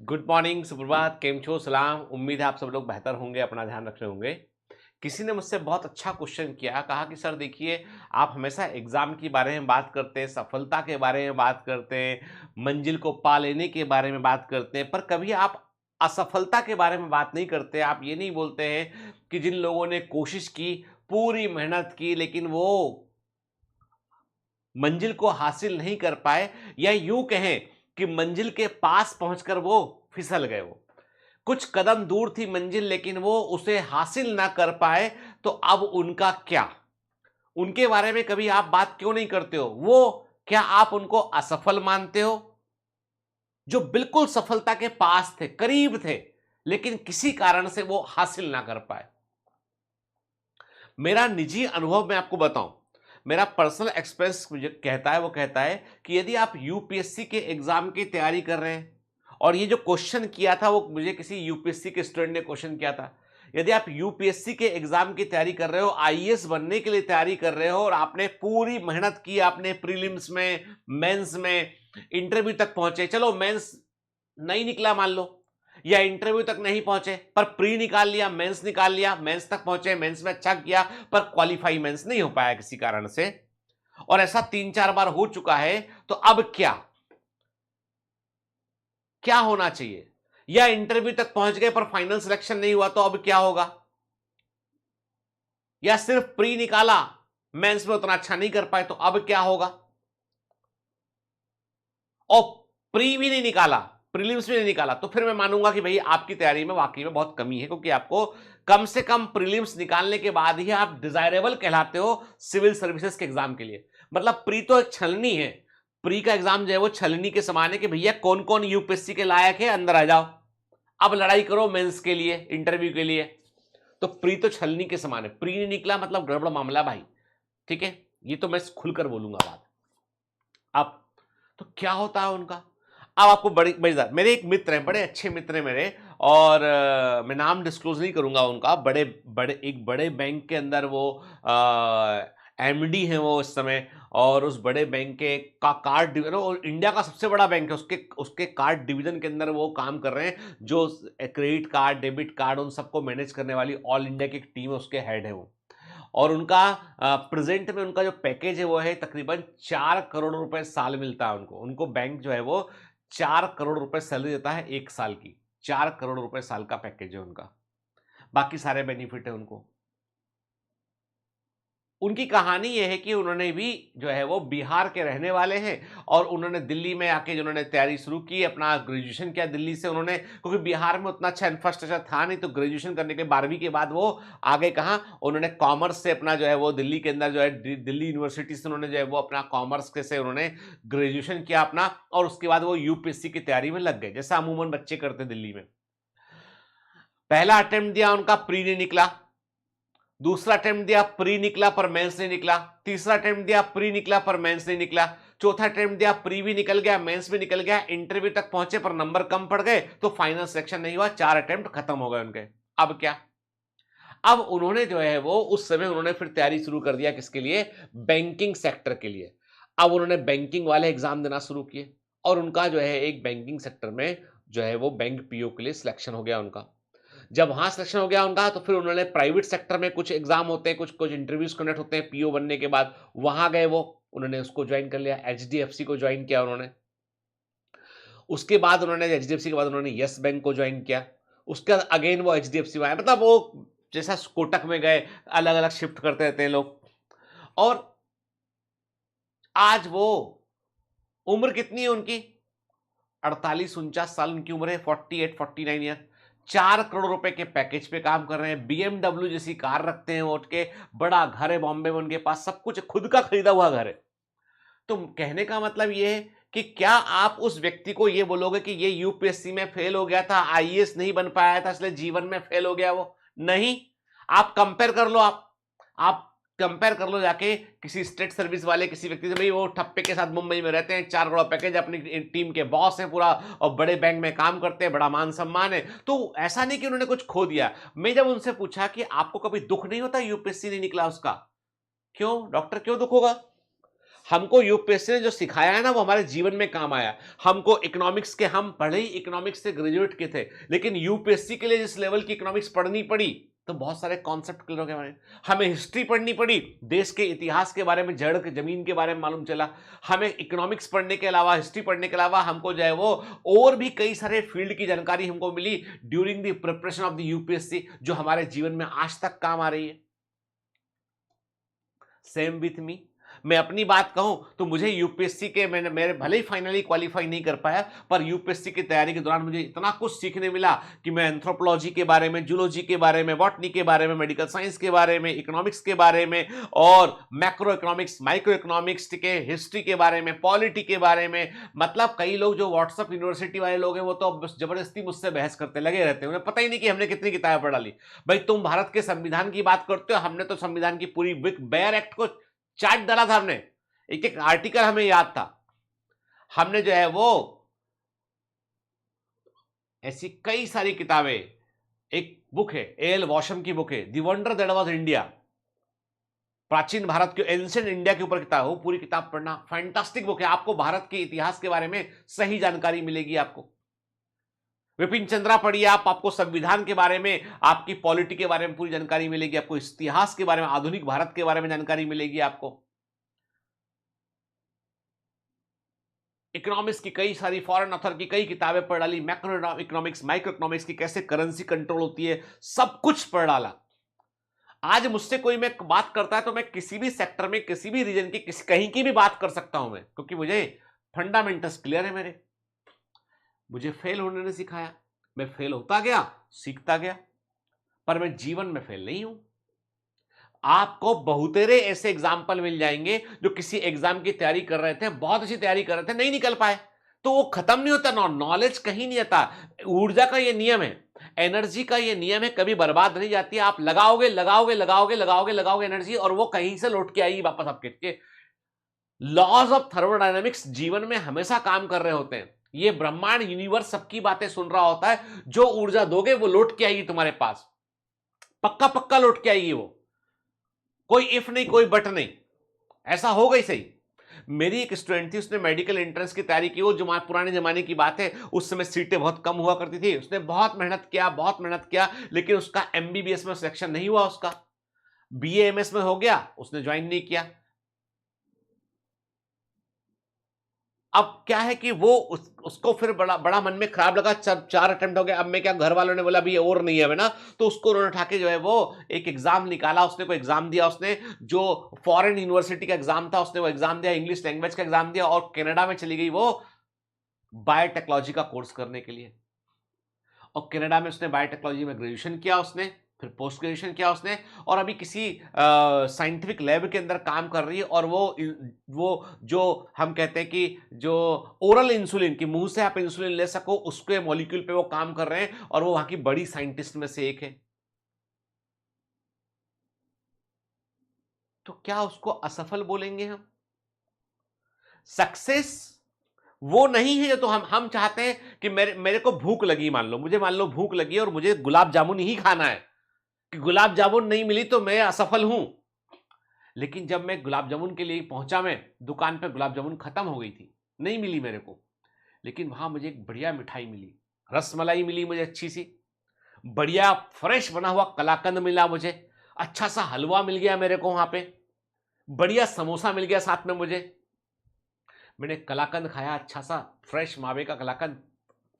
Good morning, सुप्रभात, केम छो, सलाम। उम्मीद है आप सब लोग बेहतर होंगे, अपना ध्यान रख रहे होंगे। किसी ने मुझसे बहुत अच्छा क्वेश्चन किया, कहा कि सर देखिए, आप हमेशा एग्ज़ाम के बारे में बात करते हैं, सफलता के बारे में बात करते हैं, मंजिल को पा लेने के बारे में बात करते हैं, पर कभी आप असफलता के बारे में बात नहीं करते। आप ये नहीं बोलते हैं कि जिन लोगों ने कोशिश की, पूरी मेहनत की, लेकिन वो मंजिल को हासिल नहीं कर पाए, या यूं कहें कि मंजिल के पास पहुंचकर वो फिसल गए। वो कुछ कदम दूर थी मंजिल, लेकिन वो उसे हासिल ना कर पाए, तो अब उनका क्या? उनके बारे में कभी आप बात क्यों नहीं करते हो? वो क्या आप उनको असफल मानते हो, जो बिल्कुल सफलता के पास थे, करीब थे, लेकिन किसी कारण से वो हासिल ना कर पाए? मेरा निजी अनुभव मैं आपको बताऊं, मेरा पर्सनल एक्सपीरियंस मुझे कहता है, वो कहता है कि यदि आप यूपीएससी के एग्जाम की तैयारी कर रहे हैं, और ये जो क्वेश्चन किया था वो मुझे किसी यूपीएससी के स्टूडेंट ने क्वेश्चन किया था। यदि आप यूपीएससी के एग्जाम की तैयारी कर रहे हो, आईएएस बनने के लिए तैयारी कर रहे हो, और आपने पूरी मेहनत की, आपने प्रीलिम्स में, मेंस में, इंटरव्यू तक पहुंचे, चलो मेंस नहीं निकला मान लो, या इंटरव्यू तक नहीं पहुंचे पर प्री निकाल लिया, मेंस निकाल लिया, मेंस तक पहुंचे, मेंस में अच्छा किया, पर क्वालिफाई मेंस नहीं हो पाया किसी कारण से, और ऐसा 3-4 बार हो चुका है, तो अब क्या क्या होना चाहिए? या इंटरव्यू तक पहुंच गए पर फाइनल सिलेक्शन नहीं हुआ, तो अब क्या होगा? या सिर्फ प्री निकाला, मेंस में उतना अच्छा नहीं कर पाए, तो अब क्या होगा? और प्री भी नहीं निकाला, प्रीलिम्स भी नहीं निकाला, तो फिर मैं मानूंगा कि भाई आपकी तैयारी में वाकई में बहुत कमी है, क्योंकि आपको कम से कम प्रीलिम्स निकालने के बाद ही आप डिजायरेबल कहलाते हो सिविल सर्विसेज के एग्जाम के लिए। मतलब प्री तो एक छलनी है, प्री का एग्जाम जो है वो छलनी के समान है कि भैया कौन कौन यूपीएससी के लायक है, अंदर आ जाओ, अब लड़ाई करो मेंस के लिए, इंटरव्यू के लिए। तो प्री तो छलनी के समान है, प्री नहीं निकला मतलब गड़बड़ मामला भाई, ठीक है? ये तो मैं खुलकर बोलूंगा बात। अब तो क्या होता है उनका? अब आपको बड़ी मजेदार, मेरे एक मित्र हैं, बड़े अच्छे मित्र हैं मेरे, और मैं नाम डिस्क्लोज नहीं करूंगा उनका। बड़े बड़े एक बड़े बैंक के अंदर वो एमडी हैं वो इस समय, और उस बड़े बैंक के का कार्ड डिवीजन, और इंडिया का सबसे बड़ा बैंक है, उसके उसके कार्ड डिवीजन के अंदर वो काम कर रहे हैं, जो क्रेडिट कार्ड, डेबिट कार्ड, उन सबको मैनेज करने वाली ऑल इंडिया की एक टीम है, उसके हेड है वो। और उनका प्रेजेंट में उनका जो पैकेज है वो है तकरीबन 4 करोड़ रुपए साल मिलता है उनको। उनको बैंक जो है वो 4 करोड़ रुपए सैलरी देता है एक साल की। 4 करोड़ रुपए साल का पैकेज है उनका, बाकी सारे बेनिफिट है उनको। उनकी कहानी ये है कि उन्होंने भी जो है वो बिहार के रहने वाले हैं, और उन्होंने दिल्ली में आके जो उन्होंने तैयारी शुरू की, अपना ग्रेजुएशन किया दिल्ली से उन्होंने, क्योंकि बिहार में उतना अच्छा इंफ्रास्ट्रक्चर था नहीं, तो ग्रेजुएशन करने के 12वीं के बाद वो आगे कहाँ, उन्होंने कॉमर्स से अपना जो है वो दिल्ली के अंदर जो है दिल्ली यूनिवर्सिटी से उन्होंने जो है वो अपना कॉमर्स से उन्होंने ग्रेजुएशन किया अपना, और उसके बाद वो यूपीएससी की तैयारी में लग गए, जैसा अमूमन बच्चे करते दिल्ली में। पहला अटेम्प्ट दिया उनका, प्री नहीं निकला। दूसरा अटेम्प्ट दिया, प्री निकला पर मेंस नहीं निकला। तीसरा अटेम्प्ट दिया, प्री निकला पर मेंस नहीं निकला। चौथा अटेम्प्ट दिया, प्री भी निकल गया, मेंस भी निकल गया, इंटरव्यू तक पहुंचे पर नंबर कम पड़ गए, तो फाइनल सिलेक्शन नहीं हुआ। 4 अटेम्प्ट खत्म हो गए उनके। अब क्या? अब उन्होंने जो है वो उस समय उन्होंने फिर तैयारी शुरू कर दिया, किसके लिए? बैंकिंग सेक्टर के लिए। अब उन्होंने बैंकिंग वाले एग्जाम देना शुरू किए, और उनका जो है एक बैंकिंग सेक्टर में जो है वो बैंक पीओ के लिए सिलेक्शन हो गया उनका। जब वहाँ सिलेक्शन हो गया उनका, तो फिर उन्होंने प्राइवेट सेक्टर में कुछ एग्जाम होते हैं, कुछ कुछ इंटरव्यूज कंडक्ट होते हैं पीओ बनने के बाद, वहाँ गए वो, उन्होंने उसको ज्वाइन कर लिया, एचडीएफसी को ज्वाइन किया उन्होंने। उसके बाद उन्होंने एचडीएफसी के बाद उन्होंने यस बैंक को ज्वाइन किया। उसके बाद अगेन वो एचडीएफसी में आए, मतलब वो जैसा कोटक में गए, अलग अलग शिफ्ट करते रहते हैं लोग। और आज वो, उम्र कितनी है उनकी? 48-49 साल उनकी उम्र है, 48-49 ईयर। 4 करोड़ रुपए के पैकेज पे काम कर रहे हैं, बीएमडब्ल्यू जैसी कार रखते हैं, उठ के बड़ा घर है बॉम्बे में उनके पास, सब कुछ खुद का खरीदा हुआ घर है। तो कहने का मतलब ये है कि क्या आप उस व्यक्ति को ये बोलोगे कि ये यूपीएससी में फेल हो गया था, आईएएस नहीं बन पाया था, इसलिए जीवन में फेल हो गया वो? नहीं। आप कंपेयर कर लो, आप कंपेयर कर लो जाके किसी स्टेट सर्विस वाले किसी व्यक्ति से, भाई वो ठप्पे के साथ मुंबई में रहते हैं, 4 करोड़ पैकेज, अपनी टीम के बॉस हैं पूरा, और बड़े बैंक में काम करते हैं, बड़ा मान सम्मान है, तो ऐसा नहीं कि उन्होंने कुछ खो दिया। मैं जब उनसे पूछा कि आपको कभी दुख नहीं होता यूपीएससी नहीं निकला उसका? क्यों डॉक्टर, क्यों दुख होगा? हमको यूपीएससी ने जो सिखाया है ना वो हमारे जीवन में काम आया। हमको इकोनॉमिक्स के, हम पढ़े ही इकोनॉमिक्स से ग्रेजुएट के थे, लेकिन यूपीएससी के लिए जिस लेवल की इकोनॉमिक्स पढ़नी पड़ी तो बहुत सारे कॉन्सेप्ट क्लियर हो गए हमारे। हमें हिस्ट्री पढ़नी पड़ी, देश के इतिहास के बारे में, जड़ के जमीन के बारे में मालूम चला। हमें इकोनॉमिक्स पढ़ने के अलावा, हिस्ट्री पढ़ने के अलावा हमको जो है वो और भी कई सारे फील्ड की जानकारी हमको मिली during the preparation of the UPSC, जो हमारे जीवन में आज तक काम आ रही है। सेम विथ मी, मैं अपनी बात कहूं तो मुझे यूपीएससी के, मैंने मेरे भले ही फाइनली क्वालिफाई नहीं कर पाया, पर यूपीएससी की तैयारी के दौरान मुझे इतना कुछ सीखने मिला कि मैं एंथ्रोपोलॉजी के बारे में, जूलॉजी के बारे में, बॉटनी के बारे में, मेडिकल साइंस के बारे में, इकोनॉमिक्स के बारे में, और मैक्रो इकोनॉमिक्स, माइक्रो इकोनॉमिक्स के, हिस्ट्री के बारे में, पॉलिटी के बारे में। मतलब कई लोग जो व्हाट्सएप यूनिवर्सिटी वाले लोग हैं वो तो बस जबरदस्ती मुझसे बहस करते लगे रहते हैं, उन्हें पता ही नहीं कि हमने कितनी किताबें पढ़ा ली। भाई तुम भारत के संविधान की बात करते हो, हमने तो संविधान की पूरी बेयर एक्ट को चाट डाला था, हमने एक एक आर्टिकल हमें याद था। हमने जो है वो ऐसी कई सारी किताबें, एक बुक है एल वॉशम की बुक है the wonder that was India, प्राचीन भारत के, एंशिएंट इंडिया के ऊपर किताब, वो पूरी किताब पढ़ना, फैंटास्टिक बुक है। आपको भारत के इतिहास के बारे में सही जानकारी मिलेगी। आपको विपिन चंद्रा पढ़िए आप, आपको संविधान के बारे में, आपकी पॉलिटी के बारे में पूरी जानकारी मिलेगी, आपको इतिहास के बारे में, आधुनिक भारत के बारे में जानकारी मिलेगी। आपको इकोनॉमिक्स की कई सारी, फॉरेन ऑथर की कई किताबें पढ़ डाली, मैक्रो इकोनॉमिक्स, माइक्रो इकोनॉमिक्स की, कैसे करेंसी कंट्रोल होती है, सब कुछ पढ़ डाला। आज मुझसे कोई मैं बात करता है तो मैं किसी भी सेक्टर में, किसी भी रीजन की, किसी कहीं की भी बात कर सकता हूं मैं, क्योंकि मुझे फंडामेंटल्स क्लियर है मेरे। मुझे फेल होने ने सिखाया, मैं फेल होता गया, सीखता गया, पर मैं जीवन में फेल नहीं हूं। आपको बहुतेरे ऐसे एग्जाम्पल मिल जाएंगे जो किसी एग्जाम की तैयारी कर रहे थे, बहुत अच्छी तैयारी कर रहे थे, नहीं निकल पाए, तो वो खत्म नहीं होता, नॉलेज कहीं नहीं आता। ऊर्जा का ये नियम है, एनर्जी का ये नियम है, कभी बर्बाद नहीं जाती। आप लगाओगे लगाओगे लगाओगे लगाओगे लगाओगे एनर्जी, और वो कहीं से लौट के आएगी वापस आपके। लॉज ऑफ थर्मोडायनेमिक्स जीवन में हमेशा काम कर रहे होते हैं। ये ब्रह्मांड, यूनिवर्स सबकी बातें सुन रहा होता है। जो ऊर्जा दोगे वो लौट के आएगी तुम्हारे पास, पक्का पक्का लौट के आएगी वो, कोई इफ नहीं, कोई बट नहीं, ऐसा हो गई सही। मेरी एक स्टूडेंट थी, उसने मेडिकल एंट्रेंस की तैयारी की, वो जो पुराने जमाने की बात है, उस समय सीटें बहुत कम हुआ करती थी। उसने बहुत मेहनत किया, बहुत मेहनत किया, लेकिन उसका एमबीबीएस में सिलेक्शन नहीं हुआ, उसका बीएएमएस में हो गया, उसने ज्वाइन नहीं किया। अब क्या है कि वो उसको फिर बड़ा बड़ा मन में खराब लगा। चार अटेम्प्ट हो गया, अब मैं क्या, घर वालों ने बोला अभी और नहीं है ना, तो उसको उन्होंने उठा के जो है वो एक एग्जाम निकाला, उसने कोई एग्जाम दिया, उसने जो फॉरेन यूनिवर्सिटी का एग्जाम था उसने वो एग्जाम दिया, इंग्लिश लैंग्वेज का एग्जाम दिया, और कनाडा में चली गई वो बायोटेक्नोलॉजी का कोर्स करने के लिए। और कनाडा में उसने बायोटेक्नोलॉजी में ग्रेजुएशन किया, उसने फिर पोस्ट ग्रेजुएशन किया उसने, और अभी किसी साइंटिफिक लैब के अंदर काम कर रही है। और वो जो हम कहते हैं कि जो ओरल इंसुलिन, की मुंह से आप इंसुलिन ले सको, उसके मॉलिक्यूल पे वो काम कर रहे हैं, और वो वहां की बड़ी साइंटिस्ट में से एक है। तो क्या उसको असफल बोलेंगे हम? सक्सेस वो नहीं है जो, तो हम चाहते हैं कि मेरे मेरे को भूख लगी, मान लो भूख लगी और मुझे गुलाब जामुन ही खाना है, कि गुलाब जामुन नहीं मिली तो मैं असफल हूं। लेकिन जब मैं गुलाब जामुन के लिए पहुंचा, मैं दुकान पे गुलाब जामुन खत्म हो गई थी, नहीं मिली मेरे को, लेकिन वहां मुझे एक बढ़िया मिठाई मिली, रसमलाई मिली मुझे अच्छी सी, बढ़िया फ्रेश बना हुआ कलाकंद मिला मुझे, अच्छा सा हलवा मिल गया मेरे को वहां पे, बढ़िया समोसा मिल गया साथ में मुझे। मैंने कलाकंद खाया, अच्छा सा फ्रेश मावे का कलाकंद,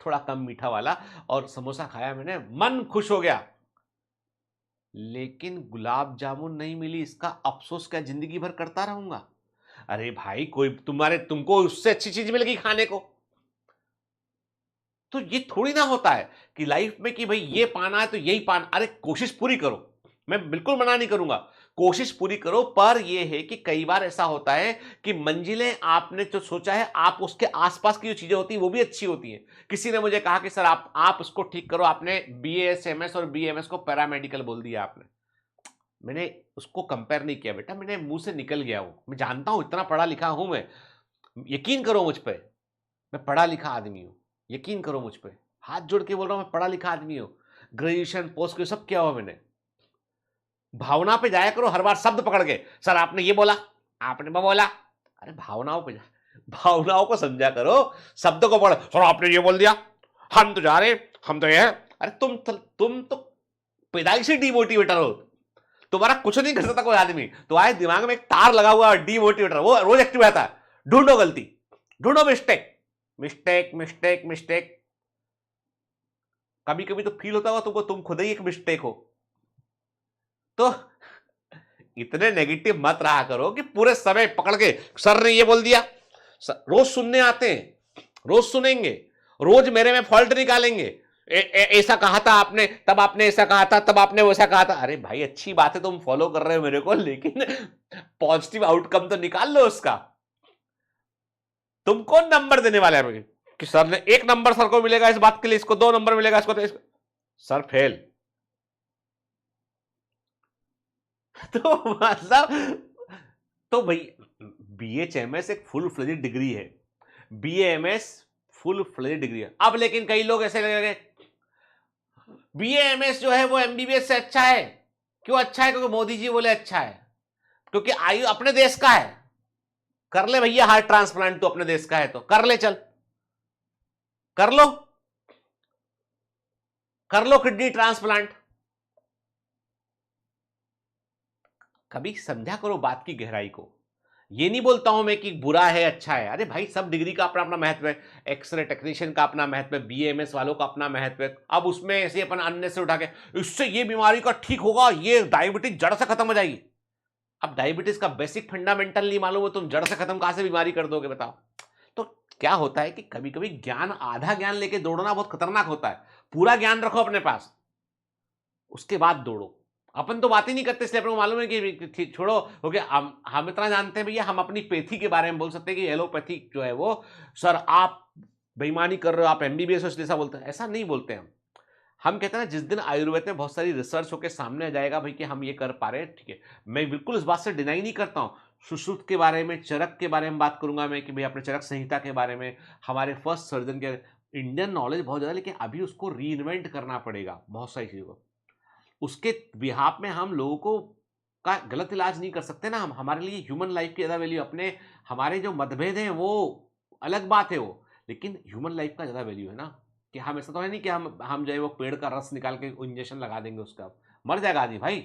थोड़ा कम मीठा वाला, और समोसा खाया मैंने, मन खुश हो गया। लेकिन गुलाब जामुन नहीं मिली, इसका अफसोस क्या जिंदगी भर करता रहूंगा? अरे भाई, कोई तुमको उससे अच्छी चीज मिलेगी खाने को। तो ये थोड़ी ना होता है कि लाइफ में कि भाई ये पाना है तो यही पाना। अरे कोशिश पूरी करो, मैं बिल्कुल मना नहीं करूंगा, कोशिश पूरी करो, पर यह है कि कई बार ऐसा होता है कि मंजिलें आपने जो सोचा है, आप उसके आसपास की जो चीजें होती हैं वो भी अच्छी होती हैं। किसी ने मुझे कहा कि सर आप उसको ठीक करो, आपने बीएएसएमएस और बीएमएस को पैरामेडिकल बोल दिया आपने। मैंने उसको कंपेयर नहीं किया बेटा, मैंने मुंह से निकल गया वो, मैं जानता हूं, इतना पढ़ा लिखा हूं मैं, यकीन करो मुझ पे, मैं पढ़ा लिखा आदमी हूं, यकीन करो मुझ पे, हाथ जोड़ के बोल रहा हूं, मैं पढ़ा लिखा आदमी हूं, ग्रेजुएशन पोस्ट ग्रेजुएशन सब किया हुआ मैंने। भावना पे जाया करो हर बार शब्द पकड़ के, सर आपने ये बोला, आपने वो बोला, अरे भावनाओं को समझा करो, शब्दों को पढ़ो। सर आपने ये बोल दिया, हम तो जा रहे, हम तो ये है। अरे तुम तो पैदाइशी डिमोटिवेटर हो, तुम्हारा कुछ नहीं कर सकता कोई आदमी। तुम्हारे दिमाग में एक तार लगा हुआ है डिमोटिवेटर, वो रोज एक्टिव रहता है। ढूंढो गलती, ढूंढो मिस्टेक, मिस्टेक मिस्टेक मिस्टेक। कभी कभी तो फील होता होगा तुमको तुम खुद ही एक मिस्टेक हो। तो इतने नेगेटिव मत रहा करो कि पूरे समय पकड़ के सर ने ये बोल दिया। रोज सुनने आते हैं, रोज सुनेंगे, रोज मेरे में फॉल्ट निकालेंगे। ऐसा कहा था आपने, तब आपने ऐसा कहा था, तब आपने वैसा कहा था। अरे भाई अच्छी बात है तुम फॉलो कर रहे हो मेरे को, लेकिन पॉजिटिव आउटकम तो निकाल लो उसका। तुम कौन नंबर देने वाले हैं कि सर ने 1 नंबर सर को मिलेगा इस बात के लिए, इसको 2 नंबर मिलेगा, इसको तो सर फेल। तो मतलब तो भाई BHMS एक फुल फ्लेजेड डिग्री है, BAMS फुल फ्लेजेड डिग्री है। अब लेकिन कई लोग ऐसे लगे BAMS जो है वो MBBS से अच्छा है। क्यों अच्छा है? क्योंकि मोदी जी बोले अच्छा है, क्योंकि आयु अपने देश का है। कर ले भैया हार्ट ट्रांसप्लांट, तो अपने देश का है तो कर ले, चल कर लो, कर लो किडनी ट्रांसप्लांट। कभी समझा करो बात की गहराई को। ये नहीं बोलता हूं मैं कि बुरा है अच्छा है, अरे भाई सब डिग्री का अपना अपना महत्व है। एक्सरे टेक्नीशियन का अपना महत्व है, BAMS वालों का अपना महत्व है। अब उसमें ऐसे अपन अन्य से उठा के इससे ये बीमारी का ठीक होगा, ये डायबिटीज जड़ से खत्म हो जाएगी। अब डायबिटीज का बेसिक फंडामेंटल नहीं मालूम है, तुम जड़ से खत्म कहां से बीमारी कर दोगे बताओ। तो क्या होता है कि कभी कभी ज्ञान, आधा ज्ञान लेके दौड़ना बहुत खतरनाक होता है। पूरा ज्ञान रखो अपने पास, उसके बाद दौड़ो। अपन तो बात ही नहीं करते, इसलिए अपन को मालूम है कि छोड़ो हो गया। हम इतना जानते हैं भैया, हम अपनी पैथी के बारे में बोल सकते हैं कि एलोपैथी जो है वो, सर आप बेईमानी कर रहे हो, आप MBBS हो जैसा बोलते हैं। ऐसा नहीं बोलते हम कहते हैं ना, जिस दिन आयुर्वेद में बहुत सारी रिसर्च होकर सामने आ जाएगा भाई कि हम ये कर पा रहे हैं, ठीक है। मैं बिल्कुल इस बात से डिनाई नहीं करता हूँ। सुश्रुत के बारे में, चरक के बारे में बात करूंगा मैं कि भाई अपने चरक संहिता के बारे में, हमारे फर्स्ट सर्जन के। इंडियन नॉलेज बहुत ज़्यादा, लेकिन अभी उसको री इन्वेंट करना पड़ेगा बहुत सारी चीज़ों को। उसके बिहाफ में हम लोगों को का गलत इलाज नहीं कर सकते ना। हम, हमारे लिए ह्यूमन लाइफ की ज़्यादा वैल्यू, अपने हमारे जो मतभेद हैं वो अलग बात है वो, लेकिन ह्यूमन लाइफ का ज़्यादा वैल्यू है ना। कि हम ऐसा तो है नहीं कि हम जो है वो पेड़ का रस निकाल के इंजेक्शन लगा देंगे उसका, मर जाएगा आदमी भाई।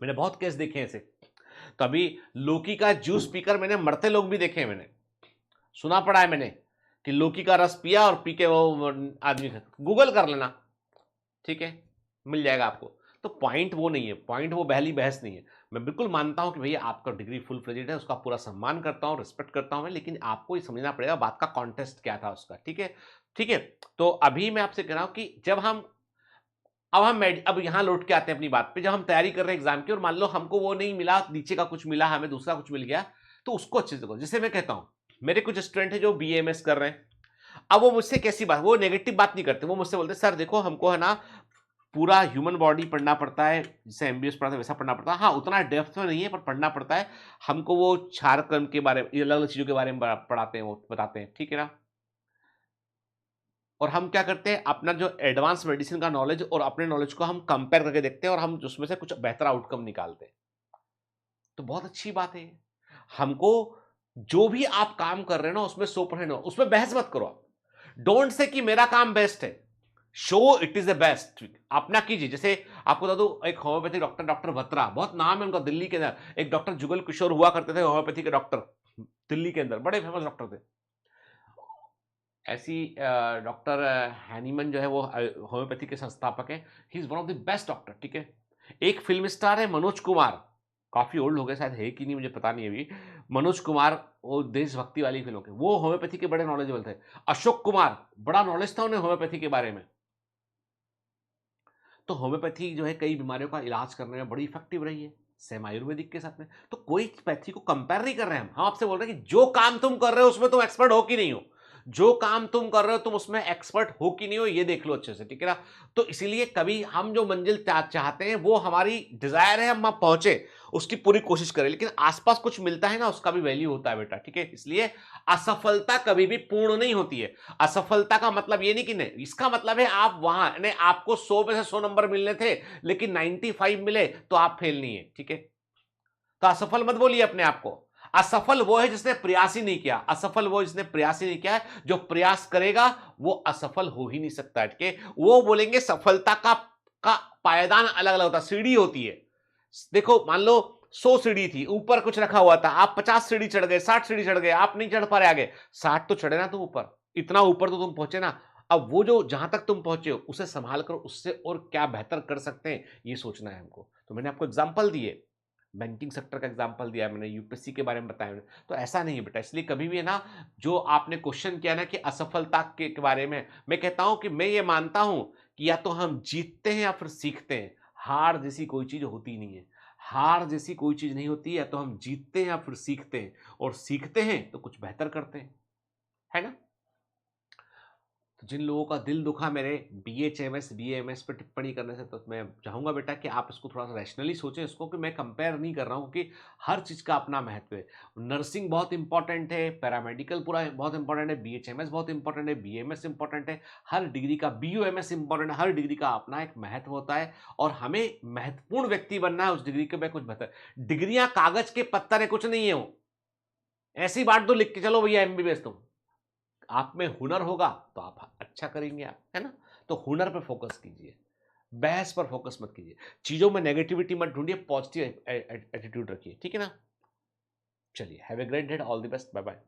मैंने बहुत केस देखे हैं ऐसे। तो अभी लौकी का जूस पीकर मैंने मरते लोग भी देखे हैं, मैंने सुना पड़ा है मैंने कि लौकी का रस पिया और पी के वो आदमी, गूगल कर लेना, ठीक है, मिल जाएगा आपको। तो पॉइंट वो नहीं है, पॉइंट वो पहली बहस नहीं है। मैं बिल्कुल मानता हूं कि भैया आपका डिग्री फुल फ्लेजेड है, उसका पूरा सम्मान करता हूं, रिस्पेक्ट करता हूं मैं, लेकिन आपको ये समझना पड़ेगा बात का कॉन्टेस्ट क्या था उसका, ठीक है। ठीक है, तो अभी मैं आपसे कह रहा हूं कि जब हम अब यहां लौट के आते हैं अपनी बात पे। जब हम तैयारी कर रहे हैं एग्जाम की और मान लो हमको वो नहीं मिला, नीचे का कुछ मिला, हमें दूसरा कुछ मिल गया, तो उसको अच्छे से करो। जैसे मैं कहता हूं, मेरे कुछ स्टूडेंट है जो BAMS कर रहे हैं। अब वो मुझसे कैसी बात, वो नेगेटिव बात नहीं करते, वो मुझसे बोलते सर देखो हमको है ना पूरा ह्यूमन बॉडी पढ़ना पड़ता है, जैसे MBBS पढ़ा था वैसा पढ़ना पड़ता है। हाँ उतना डेप्थ में नहीं है पर पढ़ना पड़ता है। हमको वो क्षार क्रम के बारे में, अलग अलग चीज़ों के बारे में पढ़ाते हैं, वो बताते हैं, ठीक है ना। और हम क्या करते हैं, अपना जो एडवांस मेडिसिन का नॉलेज और अपने नॉलेज को हम कंपेयर करके देखते हैं और हम उसमें से कुछ बेहतर आउटकम निकालते हैं। तो बहुत अच्छी बात है। हमको जो भी आप काम कर रहे हैं ना उसमें 100% हो, उसमें बहस मत करो आप। डोंट से कि मेरा काम बेस्ट है, show it is the best, अपना कीजिए। जैसे आपको बता दूं, एक होम्योपैथी डॉक्टर, डॉक्टर बत्रा, बहुत नाम है उनका दिल्ली के अंदर। एक डॉक्टर जुगल किशोर हुआ करते थे होम्योपैथी के डॉक्टर, दिल्ली के अंदर बड़े फेमस डॉक्टर थे। ऐसी डॉक्टर हैनीमन जो है वो होम्योपैथी के संस्थापक है। He is one of the best doctor, ठीक है। एक फिल्म स्टार है मनोज कुमार, काफी ओल्ड हो गए शायद, है कि नहीं मुझे पता नहीं अभी। मनोज कुमार, वो देशभक्ति वाली फिल्मों के, वो होम्योपैथी के बड़े नॉलेजेबल थे। अशोक कुमार, बड़ा नॉलेज था उन्हें होम्योपैथी के बारे में। तो होम्योपैथी जो है कई बीमारियों का इलाज करने में बड़ी इफेक्टिव रही है, सेम आयुर्वेदिक के साथ में। तो कोई पैथी को कंपेयर नहीं कर रहे हैं हम आपसे बोल रहे हैं कि जो काम तुम कर रहे हो उसमें तुम एक्सपर्ट हो कि नहीं हो, जो काम तुम कर रहे हो तुम उसमें एक्सपर्ट हो कि नहीं हो, ये देख लो अच्छे से, ठीक है ना। तो इसीलिए कभी हम जो मंजिल चाहते हैं, वो हमारी डिजायर है, हम वहां पहुंचे, उसकी पूरी कोशिश करें। लेकिन आसपास कुछ मिलता है ना, उसका भी वैल्यू होता है बेटा, ठीक है। इसलिए असफलता कभी भी पूर्ण नहीं होती है। असफलता का मतलब ये नहीं कि नहीं, इसका मतलब है आप वहां नहीं, आपको 100 में से 100 नंबर मिलने थे लेकिन 95 मिले तो आप फेल नहीं है, ठीक है। तो असफल मत बोलिए अपने आप को। असफल वो है जिसने प्रयास ही नहीं किया, असफल वो जिसने प्रयास ही नहीं किया है। जो प्रयास करेगा वो असफल हो ही नहीं सकता। ठीक है, वो बोलेंगे सफलता का पायदान अलग अलग होता है, सीढ़ी होती है। देखो मान लो 100 सीढ़ी थी, ऊपर कुछ रखा हुआ था, आप 50 सीढ़ी चढ़ गए, 60 सीढ़ी चढ़ गए, आप नहीं चढ़ पा रहे आगे, 60 तो चढ़े ना तुम ऊपर, इतना ऊपर तो तुम पहुंचे ना। अब वो जो जहां तक तुम पहुंचे हो उसे संभाल कर उससे और क्या बेहतर कर सकते हैं ये सोचना है हमको। तो मैंने आपको एग्जांपल दिए, बैंकिंग सेक्टर का एग्जांपल दिया मैंने, यूपीएससी के बारे में बताया मैंने। तो ऐसा नहीं है बेटा, इसलिए कभी भी है ना, जो आपने क्वेश्चन किया ना कि असफलता के बारे में, मैं कहता हूं कि मैं ये मानता हूं कि या तो हम जीतते हैं या फिर सीखते हैं। हार जैसी कोई चीज होती नहीं है, हार जैसी कोई चीज नहीं होती है। या तो हम जीतते हैं या फिर सीखते हैं, और सीखते हैं तो कुछ बेहतर करते हैं, है ना। तो जिन लोगों का दिल दुखा मेरे बीएचएमएस बीएमएस पे टिप्पणी करने से, तो मैं चाहूंगा बेटा कि आप इसको थोड़ा सा रैशनली सोचें इसको, कि मैं कंपेयर नहीं कर रहा हूँ, कि हर चीज का अपना महत्व है। नर्सिंग बहुत इंपॉर्टेंट है, पैरामेडिकल पूरा बहुत इंपॉर्टेंट है, बीएचएमएस बहुत इंपॉर्टेंट है, बीएमएस इंपॉर्टेंट है, हर डिग्री का बीयूएमएस इंपॉर्टेंट है, हर डिग्री का अपना एक महत्व होता है। और हमें महत्वपूर्ण व्यक्ति बनना है उस डिग्री के में कुछ बेहतर। डिग्रियां कागज के पत्थर है, कुछ नहीं है वो, ऐसी बात तो लिख के चलो भैया एमबीबीएस तुम। आप में हुनर होगा तो आप अच्छा करेंगे, आप, है ना। तो हुनर पर फोकस कीजिए, बहस पर फोकस मत कीजिए, चीजों में नेगेटिविटी मत ढूंढिए, पॉजिटिव एटीट्यूड रखिए, ठीक है ना। चलिए, have a great day, all the best, bye bye.